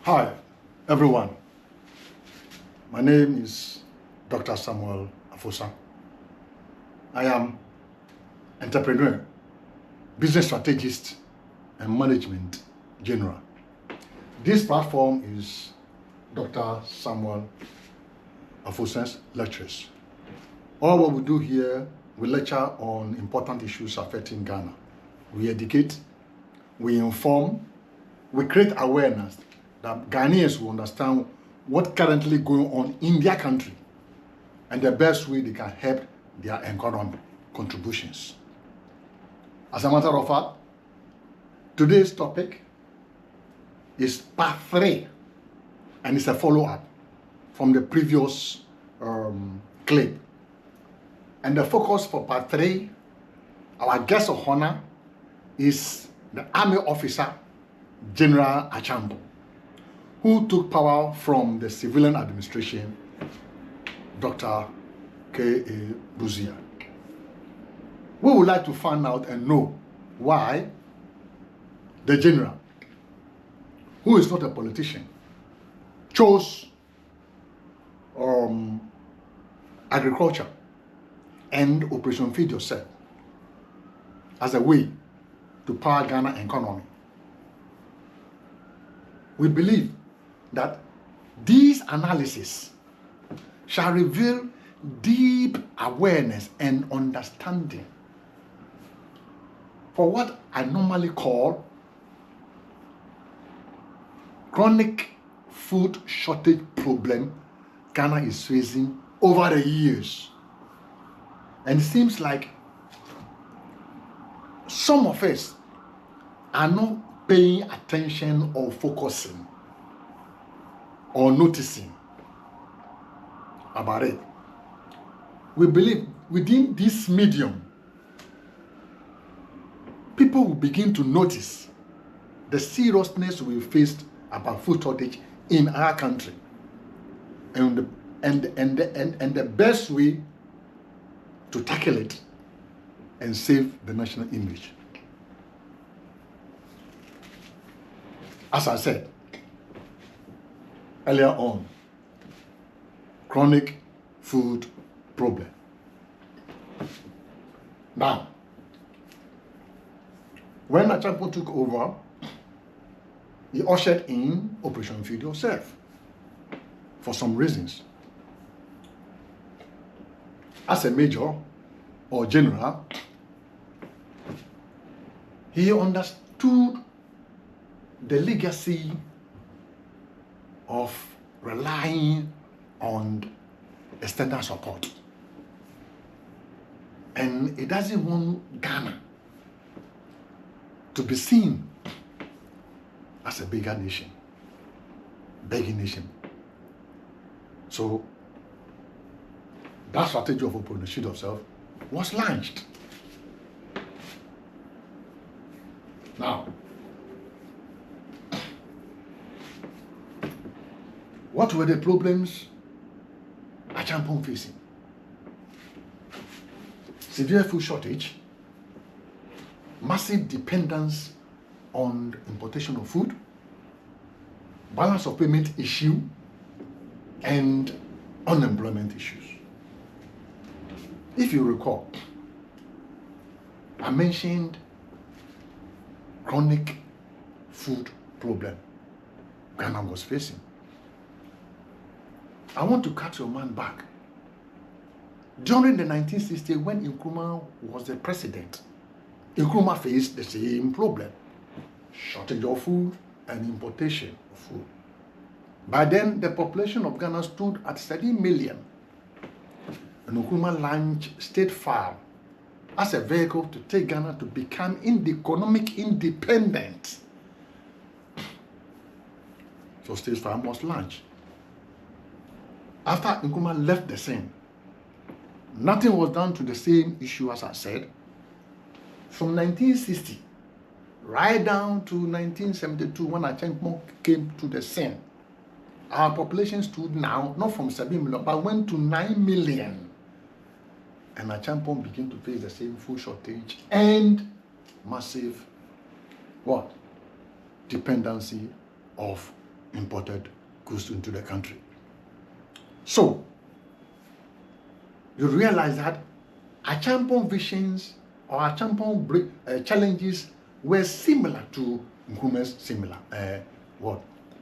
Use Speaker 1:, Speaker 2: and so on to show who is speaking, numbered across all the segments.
Speaker 1: Hi, everyone. My name is Dr. Samuel Afosa. I am entrepreneur, business strategist, and management general. This platform is Dr. Samuel Afosa's lectures. All what we do here, we lecture on important issues affecting Ghana. We educate, we inform, we create awareness that Ghanaians will understand what's currently going on in their country and the best way they can help their economic contributions. As a matter of fact, today's topic is part 3, and it's a follow-up from the previous clip. And the focus for part 3, our guest of honor is the Army officer, General Acheampong, who took power from the civilian administration, Dr. K.A. Buzia. We would like to find out and know why the general, who is not a politician, chose agriculture and Operation Feed Yourself as a way to power Ghana economy. We believe that these analyses shall reveal deep awareness and understanding for what I normally call chronic food shortage problem Ghana is facing over the years. And it seems like some of us are not paying attention or focusing or noticing about it. We believe within this medium, people will begin to notice the seriousness we faced about food shortage in our country, and the best way to tackle it and save the national image. As I said earlier on, chronic food problem. Now, when Acheampong took over, he ushered in Operation Feed Yourself for some reasons. As a major or general, he understood the legacy of relying on external support. And he doesn't want Ghana to be seen as a bigger nation, begging nation. So that strategy of Operation Feed Yourself was launched. Now, what were the problems Acheampong facing? Severe food shortage, massive dependence on importation of food, balance of payment issue, and unemployment issues. If you recall, I mentioned chronic food problem Ghana was facing. I want to cut your man back. During the 1960s, when Nkrumah was the president, Nkrumah faced the same problem: shortage of food and importation of food. By then, the population of Ghana stood at 30 million. And Nkrumah launched State Farm as a vehicle to take Ghana to become economic independent. So State Farm was launched. After Nkrumah left the scene, nothing was done to the same issue as I said. From 1960 right down to 1972, when Acheampong came to the scene, our population stood now, not from 7 million, but went to 9 million. And Acheampong began to face the same food shortage and massive what? Dependency of imported goods into the country. So, you realize that Acheampong visions or Acheampong challenges were similar to Nkrumah's similar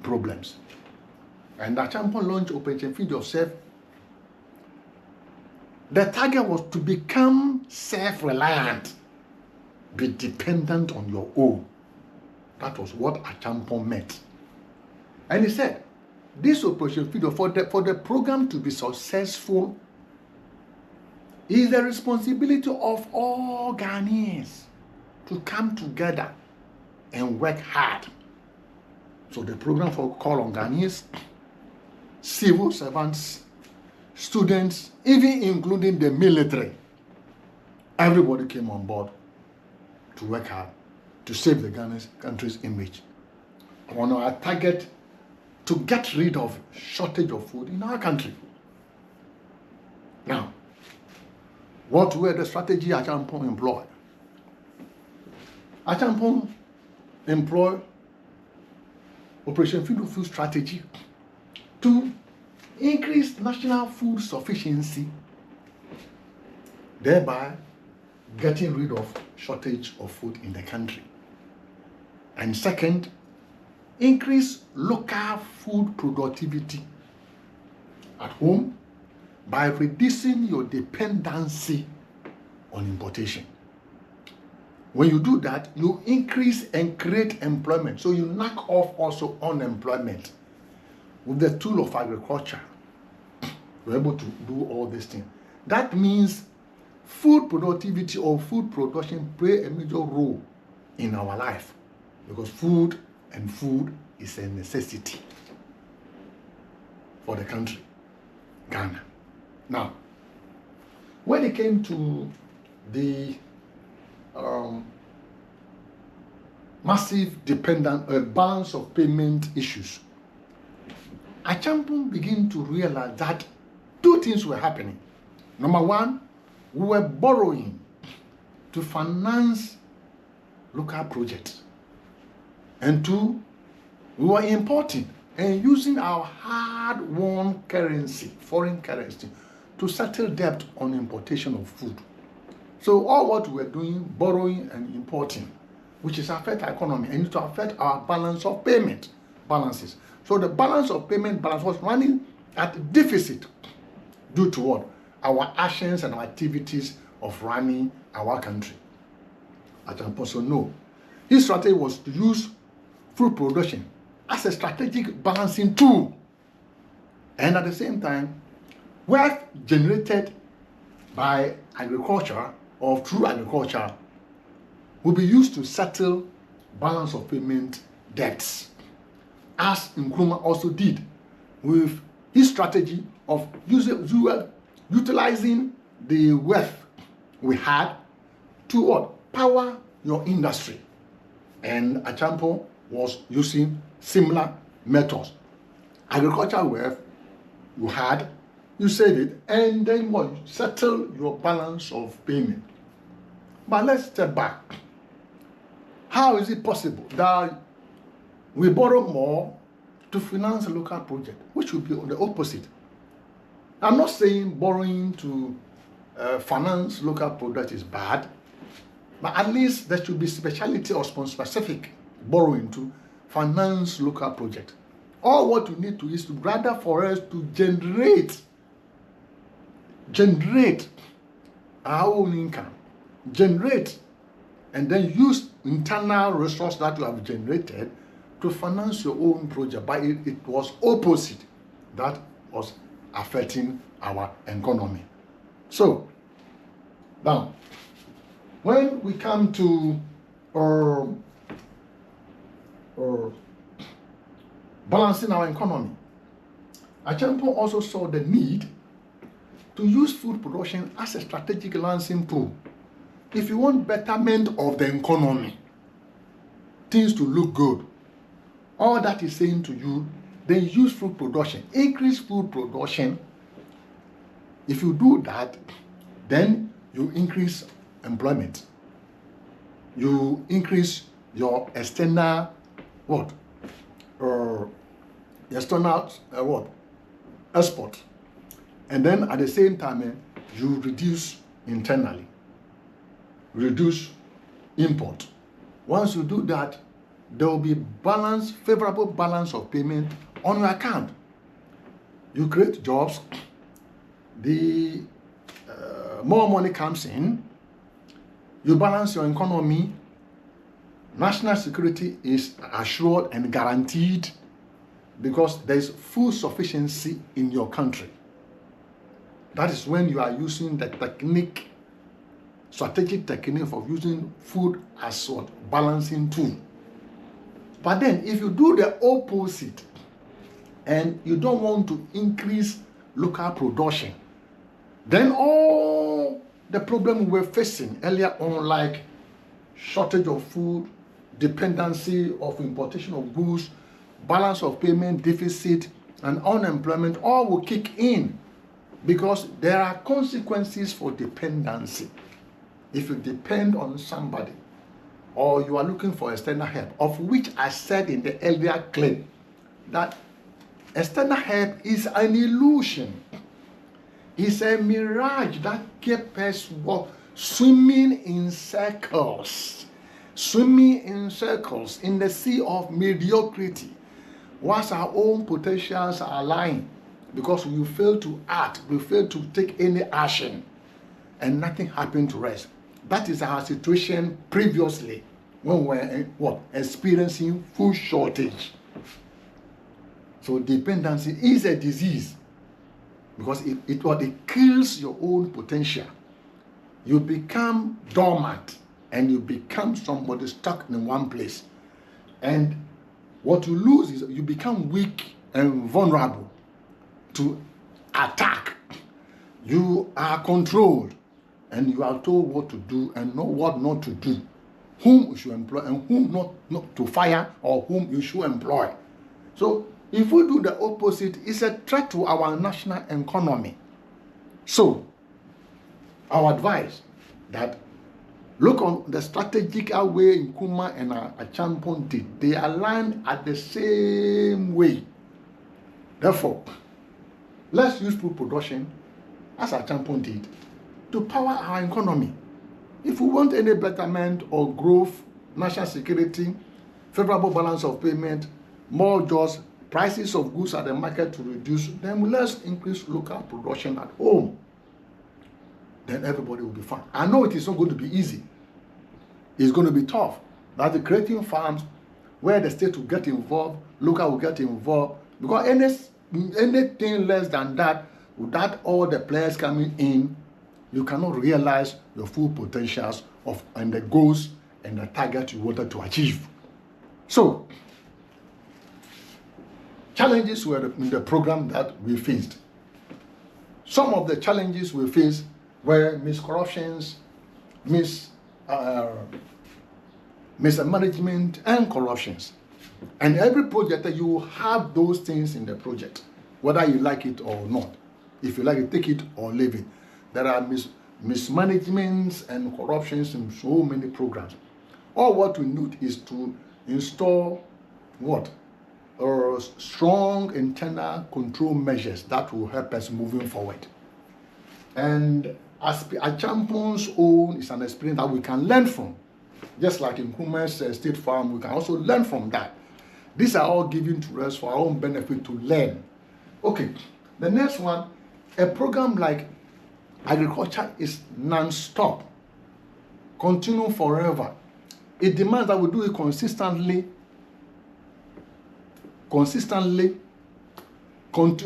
Speaker 1: problems. And Acheampong launched Operation Feed Yourself. The target was to become self-reliant, be dependent on your own. That was what Acheampong meant. And he said, this Operation Feed Yourself, for the program to be successful, is the responsibility of all Ghanaians to come together and work hard. So the program for call on Ghanaians, civil servants, students, even including the military. Everybody came on board to work hard to save the Ghana's country's image. On our target to get rid of shortage of food in our country. Now, what were the strategy Acheampong employed? Acheampong employed Operation Feed the Food strategy to increase national food sufficiency, thereby getting rid of shortage of food in the country. And second, increase local food productivity at home by reducing your dependency on importation. When you do that, you increase and create employment. So you knock off also unemployment. With the tool of agriculture, we're able to do all these things. That means food productivity or food production play a major role in our life, because food is a necessity for the country, Ghana. Now, when it came to the massive balance of payment issues, Acheampong began to realize that two things were happening. Number one, we were borrowing to finance local projects. And two, we were importing and using our hard-won currency, foreign currency, to settle debt on importation of food. So all what we were doing, borrowing and importing, which is affect our economy and to affect our balance of payment balances. So the balance of payment balance was running at deficit due to what? Our actions and our activities of running our country. Acheampong said no. His strategy was to use food production as a strategic balancing tool. And at the same time, wealth generated by agriculture or through agriculture will be used to settle balance of payment debts, as Nkrumah also did with his strategy of utilizing the wealth we had to what? Power your industry. And Acheampong was using similar methods. Agricultural wealth you had, you save it, and then what? Settle your balance of payment. But let's step back. How is it possible that we borrow more to finance a local project, which would be the opposite? I'm not saying borrowing to finance local project is bad, but at least there should be speciality or specific borrowing to finance local project. All what we need to is to rather for us to generate our own income, and then use internal resource that you have generated to finance your own project. But it was opposite that was affecting our economy. So now, when we come to balancing our economy, Acheampong also saw the need to use food production as a strategic balancing tool. If you want betterment of the economy, things to look good, all that is saying to you, then use food production, increase food production. If you do that, then you increase employment. You increase your external external export, and then at the same time you reduce internally, reduce import. Once you do that, there will be favorable balance of payment on your account. You create jobs, the more money comes in, you balance your economy, national security is assured and guaranteed because there is food sufficiency in your country. That is when you are using the strategic technique of using food as what balancing tool. But then if you do the opposite and you don't want to increase local production, then all the problem we were facing earlier on, like shortage of food, dependency of importation of goods, balance of payment deficit, and unemployment, all will kick in because there are consequences for dependency. If you depend on somebody or you are looking for external help, of which I said in the earlier claim that external help is an illusion. It's a mirage that keeps us swimming in circles in the sea of mediocrity, whilst our own potentials are lying because we fail to act, we fail to take any action, and nothing happened to us. That is our situation previously when we were experiencing food shortage. So dependency is a disease because it kills your own potential. You become dormant and you become somebody stuck in one place. And what you lose is you become weak and vulnerable to attack. You are controlled and you are told what to do and know what not to do, whom you should employ and whom not to fire or whom you should employ. So if we do the opposite, it's a threat to our national economy. So our advice that look on the strategic way Nkrumah and Acheampong did. They align at the same way. Therefore, let's use food production as Acheampong did to power our economy. If we want any betterment or growth, national security, favorable balance of payment, more jobs, prices of goods at the market to reduce, then let's increase local production at home. Then everybody will be fine. I know it is not going to be easy. It's going to be tough. That's creating farms where the state will get involved, local will get involved, because anything less than that, without all the players coming in, you cannot realize your full potentials and the goals and the target you wanted to achieve. So, challenges were in the program that we faced. Some of the challenges we faced were miscorruptions, mismanagement, and corruptions. And every project, you will have those things in the project, whether you like it or not. If you like it, take it or leave it. There are mismanagements and corruptions in so many programs. All what we need is to install what? Strong internal control measures that will help us moving forward. And as Acheampong's own is an experience that we can learn from. Just like in Nkrumah's State Farm, we can also learn from that. These are all given to us for our own benefit to learn. Okay, the next one, a program like agriculture is non-stop, continue forever. It demands that we do it consistently,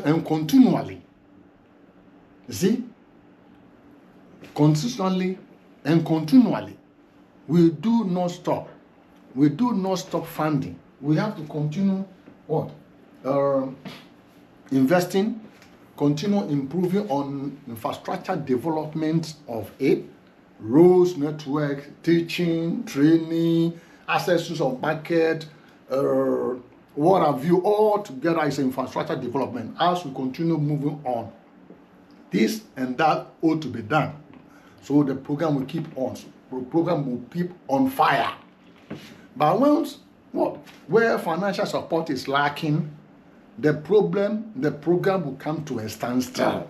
Speaker 1: and continually. See? Consistently and continually. We do not stop. We do not stop funding. We have to continue what? Investing, continue improving on infrastructure development of it, roads, network, teaching, training, access of market, what have you, all together is infrastructure development as we continue moving on. This and that ought to be done. So the program will keep on. The program will keep on fire. But once where financial support is lacking, the program will come to a standstill.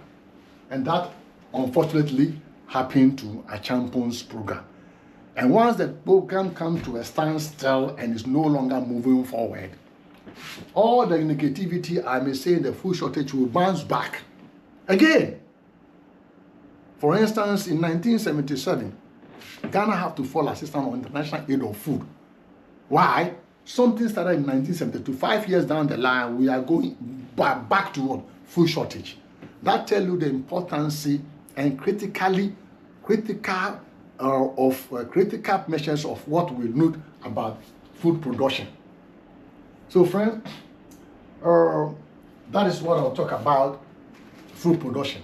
Speaker 1: And that, unfortunately, happened to Acheampong's program. And once the program comes to a standstill and is no longer moving forward, all the negativity, I may say, the food shortage will bounce back again. For instance, in 1977, Ghana had to fall assistance on international aid of food. Why? Something started in 1972. 5 years down the line, we are going back to what? Food shortage. That tells you the importance and critical measures of what we need about food production. So, friends, that is what I'll talk about, food production.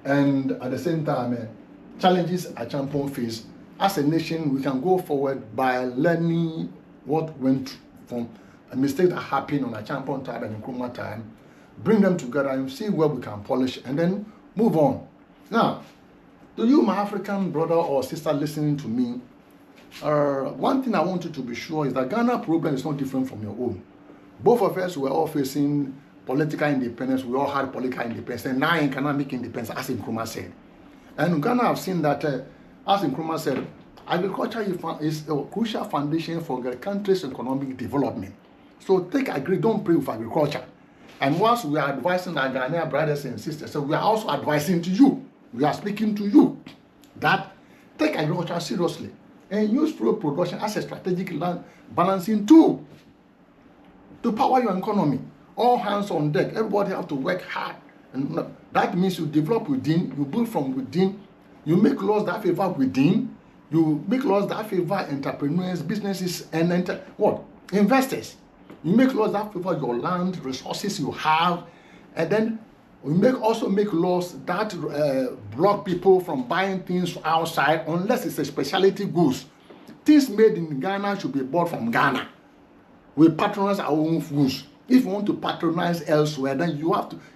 Speaker 1: And at the same time, challenges Acheampong face. As a nation, we can go forward by learning what went from a mistake that happened on Acheampong time and Nkrumah time, bring them together and see where we can polish and then move on. Now, to you, my African brother or sister listening to me, one thing I want you to be sure is that Ghana problem is not different from your own. Both of us were all facing political independence. We all had political independence, and now economic independence, as Nkrumah said. And in Ghana, I've seen that, as Nkrumah said, agriculture is a crucial foundation for the country's economic development. So don't play with agriculture. And once we are advising our Ghanaian brothers and sisters, so we are also advising to you, we are speaking to you, that take agriculture seriously and use food production as a strategic land balancing tool to power your economy. All hands on deck. Everybody have to work hard. And that means you develop within, you build from within, you make laws that favor within, you make laws that favor entrepreneurs, businesses, and investors. You make laws that favor your land, resources you have, and then we also make laws that block people from buying things outside unless it's a specialty goods. Things made in Ghana should be bought from Ghana. We patronize our own foods. If you want to patronize elsewhere, then you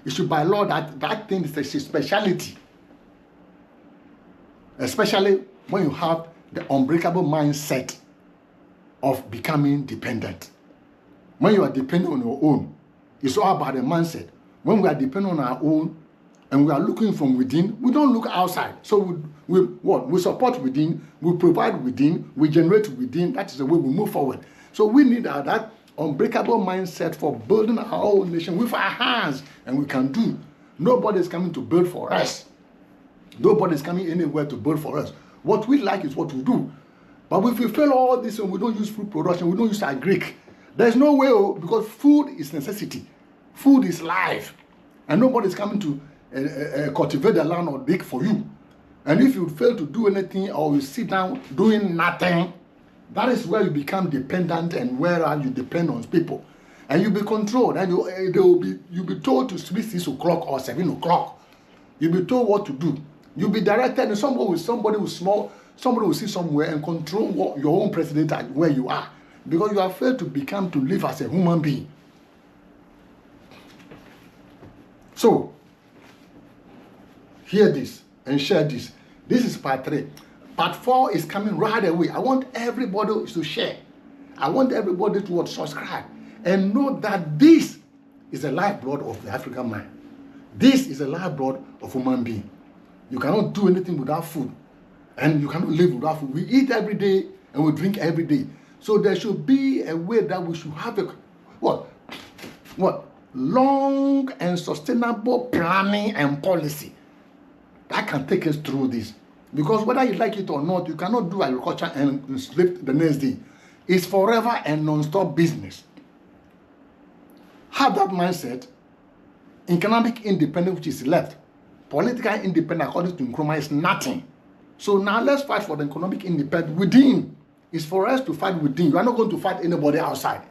Speaker 1: should by law that thing is a specialty. Especially when you have the unbreakable mindset of becoming dependent. When you are dependent on your own, it's all about the mindset. When we are dependent on our own and we are looking from within, we don't look outside. So we support within, we provide within, we generate within. That is the way we move forward. So we need that unbreakable mindset for building our own nation with our hands, and we can do. Nobody is coming to build for us. Nobody is coming anywhere to build for us. What we like is what we do. But if we fail all this and we don't use food production, we don't use agric, there's no way, because food is necessity. Food is life. And nobody is coming to cultivate the land or dig for you. And if you fail to do anything or you sit down doing nothing, that is where you become dependent and where you depend on people. And you'll be controlled, and you'll be told to sleep 6 o'clock or 7 o'clock. You'll be told what to do. You'll be directed, and somebody will see somewhere and control your own president and where you are. Because you have failed to live as a human being. So, hear this and share this. This is part 3. Part 4 is coming right away. I want everybody to share. I want everybody to subscribe and know that this is the lifeblood of the African man. This is the lifeblood of human being. You cannot do anything without food, and you cannot live without food. We eat every day and we drink every day. So there should be a way that we should have long and sustainable planning and policy that can take us through this. Because whether you like it or not, you cannot do agriculture and sleep the next day. It's forever and non-stop business. Have that mindset. Economic independence, which is left. Political independence, according to Nkrumah, is nothing. So now let's fight for the economic independence within. It's for us to fight within. You are not going to fight anybody outside.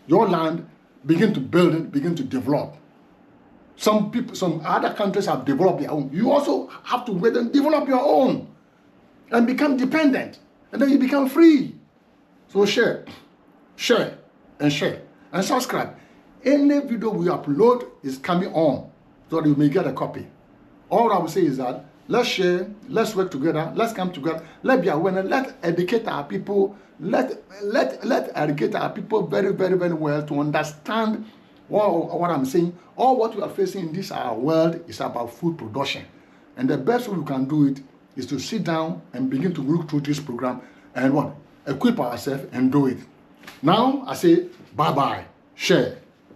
Speaker 1: Your land, begin to build it, begin to develop. Some other countries have developed their own. You also have to wait and develop your own and become dependent. And then you become free. So share, and subscribe. Any video we upload is coming on so that you may get a copy. All I will say is that let's share, let's work together, let's come together, let's be aware, let's educate our people, let's educate our people very, very, very well to understand What I'm saying, all what we are facing in this our world is about food production. And the best way we can do it is to sit down and begin to look through this program and equip ourselves and do it. Now, I say bye-bye, share.